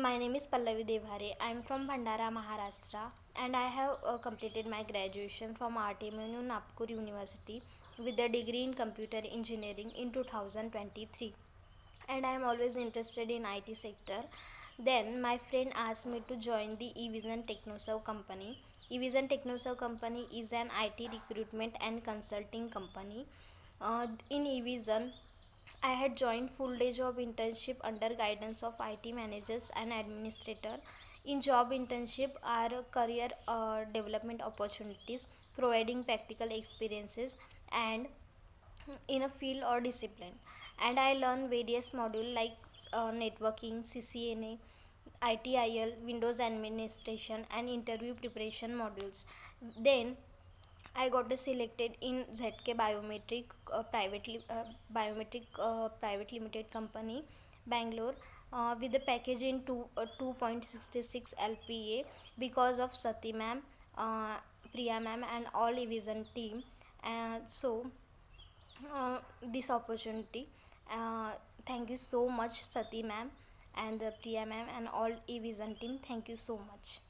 My name is Pallavi Devhare. I am from Bhandara, Maharashtra, and I have completed my graduation from RTMU Nagpur University with a degree in computer engineering in 2023. And I am always interested in IT sector. Then my friend asked me to join the eVision TechnoServe company. eVision TechnoServe company is an IT recruitment and consulting company. In eVision, I had joined full day job internship under guidance of IT managers and administrator. In job internship are career development opportunities, providing practical experiences and in a field or discipline. And I learned various modules like networking, CCNA, ITIL, Windows administration, and interview preparation modules. Then I got selected in ZK Private Limited Company, Bangalore, with the package in 2.66 LPA because of Sati ma'am, Priya ma'am, and all eVision team. This opportunity. Uh, Thank you so much, Sati ma'am, and Priya ma'am, and all eVision team. Thank you so much.